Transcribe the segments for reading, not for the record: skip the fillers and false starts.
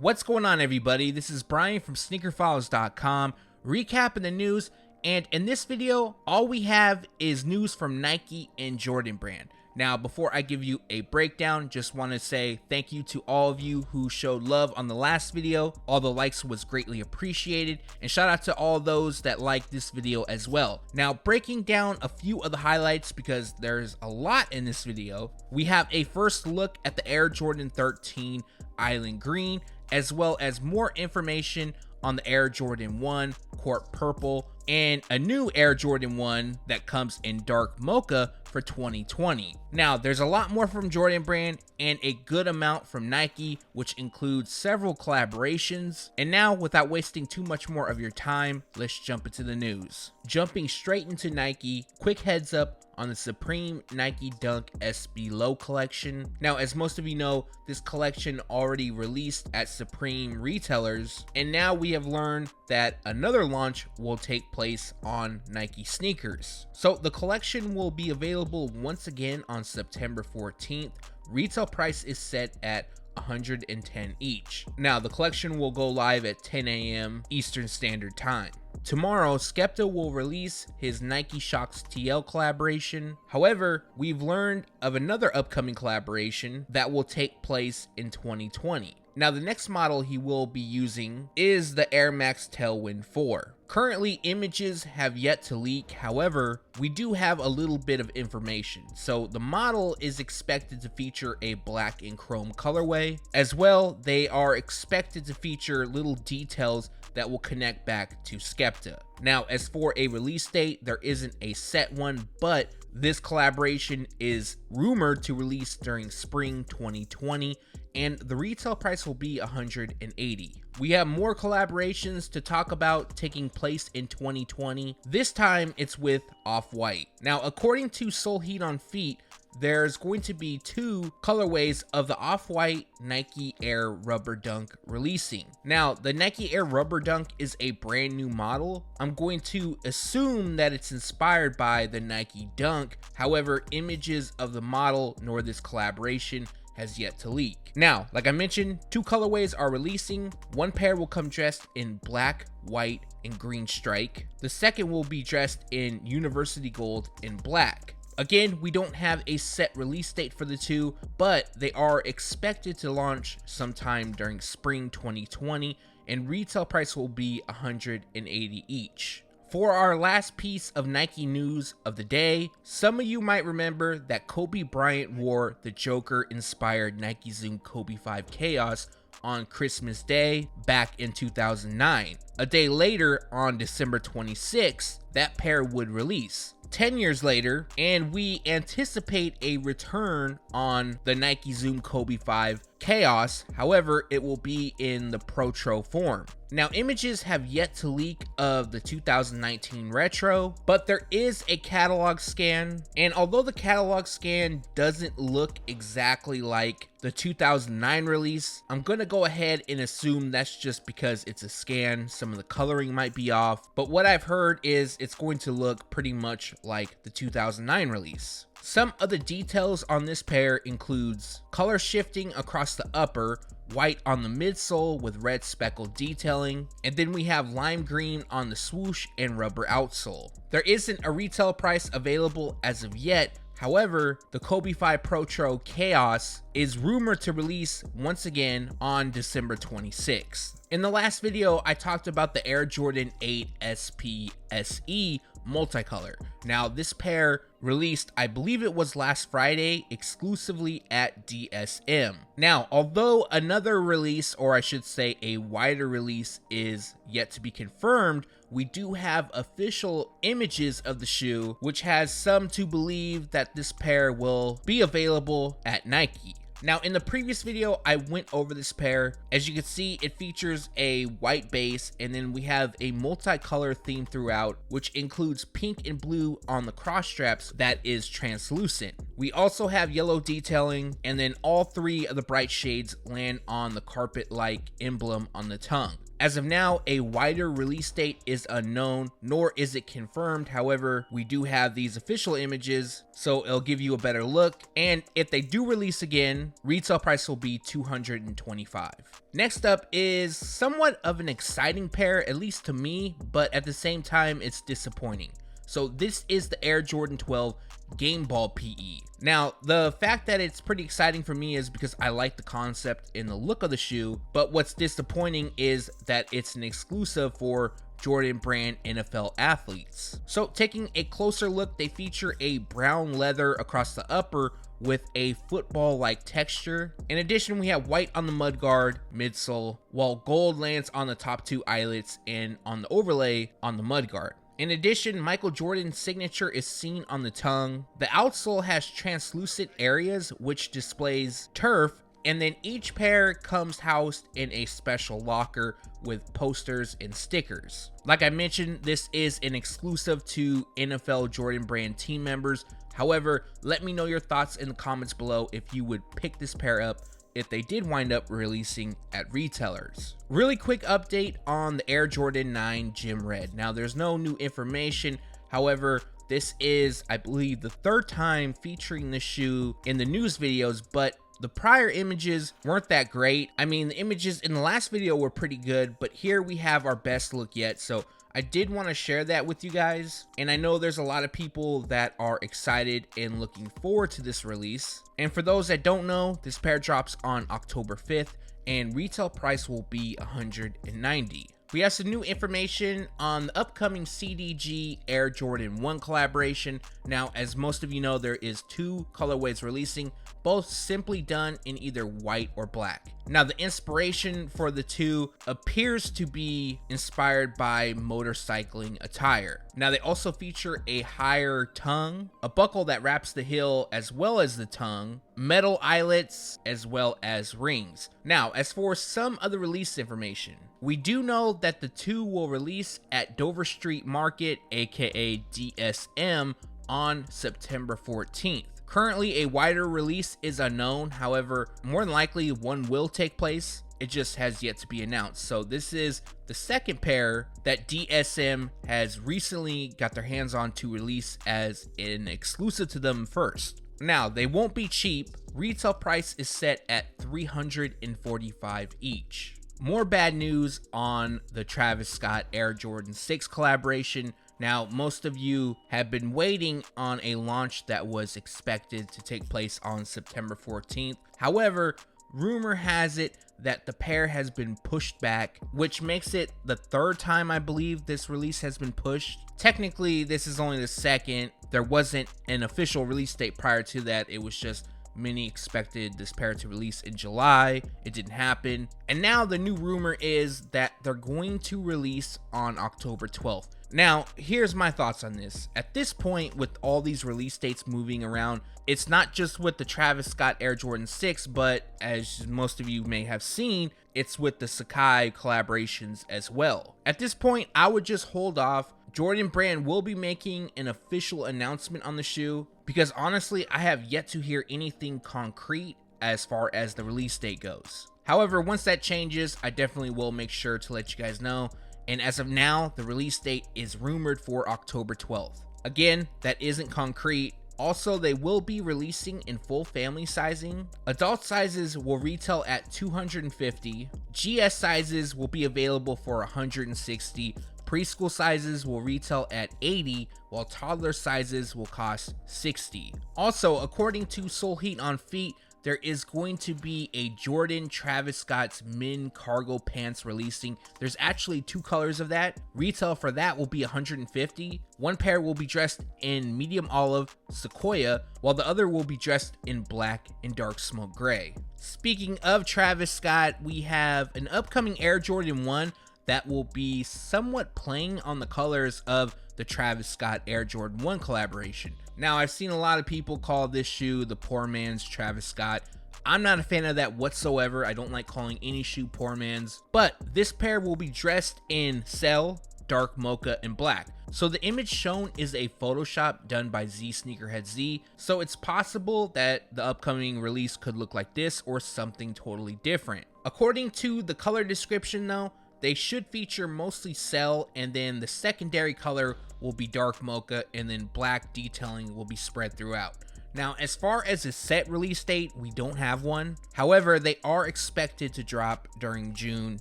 What's going on, everybody? This is Brian from SneakerFiles.com, recapping the news, and in this video, all we have is news from Nike and Jordan Brand. Now, before I give you a breakdown, just want to say thank you to all of you who showed love on the last video. All the likes was greatly appreciated, and shout out to all those that liked this video as well. Now, breaking down a few of the highlights because there's a lot in this video. We have a first look at the Air Jordan 13 Island Green, as well as more information on the Air Jordan 1 Court Purple and a new Air Jordan 1 that comes in dark mocha for 2020. Now, there's a lot more from Jordan Brand and a good amount from Nike, which includes several collaborations. And now, without wasting too much more of your time, let's jump into the news. Jumping straight into Nike, quick heads up on the Supreme Nike Dunk SB Low collection. Now, as most of you know, this collection already released at Supreme retailers, and now we have learned that another launch will take place on Nike sneakers. So the collection will be available once again on September 14th. Retail price is set at $110 each. Now, the collection will go live at 10 a.m. Eastern Standard Time. Tomorrow, Skepta will release his Nike Shox TL collaboration. However, we've learned of another upcoming collaboration that will take place in 2020. Now, the next model he will be using is the Air Max Tailwind 4. Currently, images have yet to leak. However, we do have a little bit of information. So the model is expected to feature a black and chrome colorway. As well, they are expected to feature little details that will connect back to Skepta. Now, as for a release date, there isn't a set one, but this collaboration is rumored to release during spring 2020, and the retail price will be $180. We have more collaborations to talk about taking place in 2020. This time it's with Off-White. Now, according to Soul Heat on Feet, there's going to be two colorways of the Off-White Nike Air Rubber Dunk releasing. Now, the Nike Air Rubber Dunk is a brand new model. I'm going to assume that it's inspired by the Nike Dunk. However, images of the model nor this collaboration has yet to leak. Now, like I mentioned, two colorways are releasing. One pair will come dressed in black, white, and green strike. The second will be dressed in University Gold and black. Again, we don't have a set release date for the two, but they are expected to launch sometime during spring 2020, and retail price will be $180 each. For our last piece of Nike news of the day, some of you might remember that Kobe Bryant wore the Joker-inspired Nike Zoom Kobe 5 Chaos on Christmas Day back in 2009. A day later, on December 26th, that pair would release. 10 years later, and we anticipate a return on the Nike Zoom Kobe 5 Chaos. However, it will be in the Protro form. Now, images have yet to leak of the 2019 retro, but there is a catalog scan, and although the catalog scan doesn't look exactly like the 2009 release, I'm gonna go ahead and assume that's just because it's a scan. Some of the coloring might be off, but what I've heard is it's going to look pretty much like the 2009 release. Some of the details on this pair includes color shifting across the upper, white on the midsole with red speckled detailing, and then we have lime green on the swoosh and rubber outsole. There isn't a retail price available as of yet. However, the Kobe 5 Protro Chaos is rumored to release once again on December 26th. In the last video, I talked about the Air Jordan 8 SP SE multicolor. Now, this pair released, I believe it was last Friday, exclusively at DSM. Now, although another release, or I should say a wider release, is yet to be confirmed, we do have official images of the shoe, which has some to believe that this pair will be available at Nike. Now, in the previous video, I went over this pair. As you can see, it features a white base, and then we have a multicolor theme throughout, which includes pink and blue on the cross straps that is translucent. We also have yellow detailing, and then all three of the bright shades land on the carpet-like emblem on the tongue. As of now, a wider release date is unknown, nor is it confirmed. However, we do have these official images, so it'll give you a better look. And if they do release again, retail price will be $225. Next up is somewhat of an exciting pair, at least to me, but at the same time, it's disappointing. So this is the Air Jordan 12 Game Ball PE. Now, the fact that it's pretty exciting for me is because I like the concept and the look of the shoe, but what's disappointing is that it's an exclusive for Jordan brand NFL athletes. So taking a closer look, they feature a brown leather across the upper with a football-like texture. In addition, we have white on the mudguard, midsole, while gold lands on the top two eyelets and on the overlay on the mudguard. In addition, Michael Jordan's signature is seen on the tongue. The outsole has translucent areas which displays turf, and then each pair comes housed in a special locker with posters and stickers. Like I mentioned, this is an exclusive to NFL Jordan brand team members. However, let me know your thoughts in the comments below if you would pick this pair up if they did wind up releasing at retailers. Really quick update on the Air Jordan 9 Gym Red. Now, there's no new information. However, this is, I believe, the third time featuring this shoe in the news videos, but the prior images weren't that great. I mean, the images in the last video were pretty good, but here we have our best look yet. So I did want to share that with you guys, and I know there's a lot of people that are excited and looking forward to this release. And for those that don't know, this pair drops on October 5th, and retail price will be $190. We have some new information on the upcoming CDG Air Jordan 1 collaboration. Now, as most of you know, there is two colorways releasing, both simply done in either white or black. Now, the inspiration for the two appears to be inspired by motorcycling attire. Now, they also feature a higher tongue, a buckle that wraps the heel as well as the tongue, metal eyelets, as well as rings. Now, as for some other release information, we do know that the two will release at Dover Street Market, aka DSM, on September 14th. Currently, a wider release is unknown. However, more than likely one will take place. It just has yet to be announced. So this is the second pair that DSM has recently got their hands on to release as an exclusive to them first. Now, they won't be cheap. Retail price is set at $345 each. More bad news on the Travis Scott Air Jordan 6 collaboration. Now, most of you have been waiting on a launch that was expected to take place on September 14th. However, rumor has it that the pair has been pushed back, which makes it the third time I believe this release has been pushed. Technically, this is only the second. There wasn't an official release date prior to that. It was just many expected this pair to release in July. It didn't happen. And now the new rumor is that they're going to release on October 12th. Now, here's my thoughts on this. At this point, with all these release dates moving around, it's not just with the Travis Scott Air Jordan 6, but as most of you may have seen, it's with the Sakai collaborations as well. At this point, I would just hold off. Jordan brand will be making an official announcement on the shoe, because honestly, I have yet to hear anything concrete as far as the release date goes. However, once that changes, I definitely will make sure to let you guys know. And as of now, the release date is rumored for October 12th. Again, that isn't concrete. Also, they will be releasing in full family sizing. Adult sizes will retail at $250. GS sizes will be available for $160. Preschool sizes will retail at $80, while toddler sizes will cost $60. Also, according to Soul Heat on Feet, there is going to be a Jordan Travis Scott's men cargo pants releasing. There's actually two colors of that. Retail for that will be $150. One pair will be dressed in medium olive sequoia, while the other will be dressed in black and dark smoke gray. Speaking of Travis Scott, we have an upcoming Air Jordan 1 that will be somewhat playing on the colors of the Travis Scott Air Jordan 1 collaboration. Now, I've seen a lot of people call this shoe the poor man's Travis Scott. I'm not a fan of that whatsoever. I don't like calling any shoe poor man's, but this pair will be dressed in cell, dark mocha, and black. So the image shown is a Photoshop done by Z Sneakerhead Z. So it's possible that the upcoming release could look like this or something totally different. According to the color description though, They should feature mostly cell, and then the secondary color will be dark mocha, and then black detailing will be spread throughout. Now, as far as a set release date, we don't have one. However, they are expected to drop during June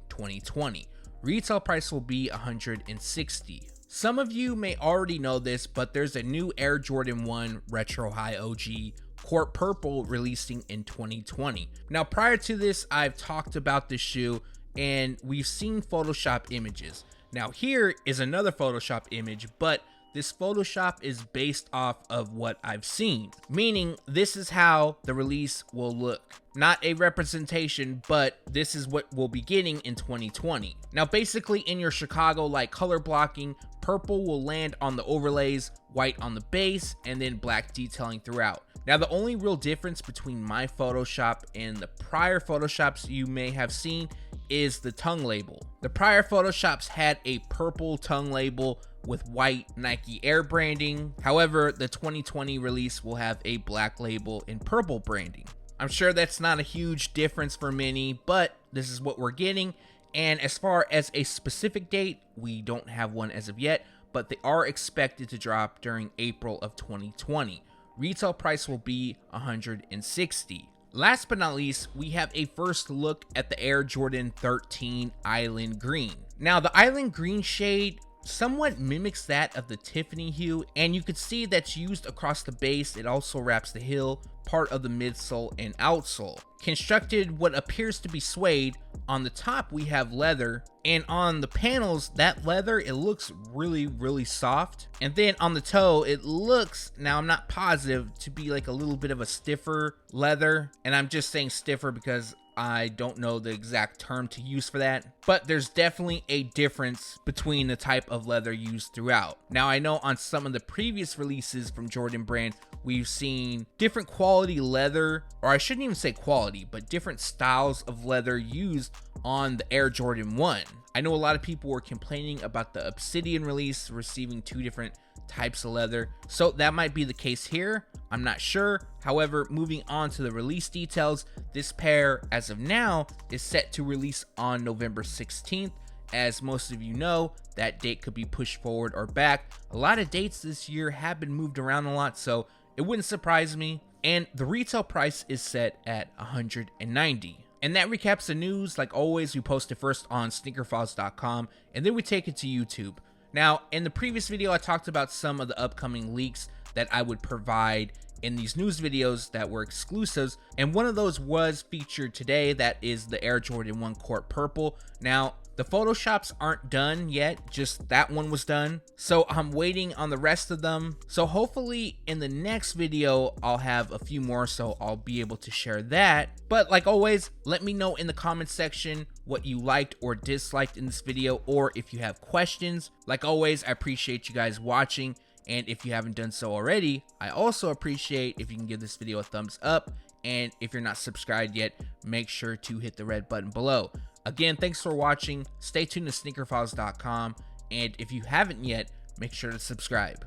2020. Retail price will be $160. Some of you may already know this, but there's a new Air Jordan 1 Retro High OG Court Purple releasing in 2020. Now, prior to this, I've talked about this shoe and we've seen Photoshop images. Now, here is another Photoshop image, but this Photoshop is based off of what I've seen, meaning this is how the release will look. Not a representation, but this is what we'll be getting in 2020. Now, basically in your Chicago like color blocking, purple will land on the overlays, white on the base, and then black detailing throughout. Now, the only real difference between my Photoshop and the prior Photoshops you may have seen is the tongue label. The prior Photoshops had a purple tongue label with white Nike Air branding. However, the 2020 release will have a black label and purple branding. I'm sure that's not a huge difference for many, but this is what we're getting. And as far as a specific date, we don't have one as of yet, but they are expected to drop during April of 2020. Retail price will be $160. Last but not least, we have a first look at the Air Jordan 13 Island Green. Now, the Island Green shade somewhat mimics that of the Tiffany hue, and you can see that's used across the base. It also wraps the heel, part of the midsole and outsole. Constructed what appears to be suede. On the top we have leather, and on the panels, that leather, it looks really soft. And then on the toe, it looks, now I'm not positive, to be like a little bit of a stiffer leather, and I'm just saying stiffer because I don't know the exact term to use for that, but there's definitely a difference between the type of leather used throughout. Now, I know on some of the previous releases from Jordan Brand, we've seen different quality leather, or I shouldn't even say quality, but different styles of leather used on the Air Jordan 1. I know a lot of people were complaining about the Obsidian release receiving two different types of leather, so that might be the case here. I'm not sure. However, moving on to the release details, this pair as of now is set to release on November 16th. As most of you know, that date could be pushed forward or back. A lot of dates this year have been moved around a lot, so it wouldn't surprise me. And the retail price is set at $190. And that recaps the news. Like always, we post it first on SneakerFiles.com, and then we take it to YouTube. Now, in the previous video, I talked about some of the upcoming leaks that I would provide in these news videos that were exclusives, and one of those was featured today. That is the Air Jordan 1 Court Purple. Now, the Photoshops aren't done yet, just that one was done, so I'm waiting on the rest of them. So hopefully in the next video I'll have a few more, so I'll be able to share that. But like always, let me know in the comment section what you liked or disliked in this video, or if you have questions. Like always, I appreciate you guys watching, and if you haven't done so already, I also appreciate if you can give this video a thumbs up, and if you're not subscribed yet, make sure to hit the red button below. Again, thanks for watching. Stay tuned to SneakerFiles.com, and if you haven't yet, make sure to subscribe.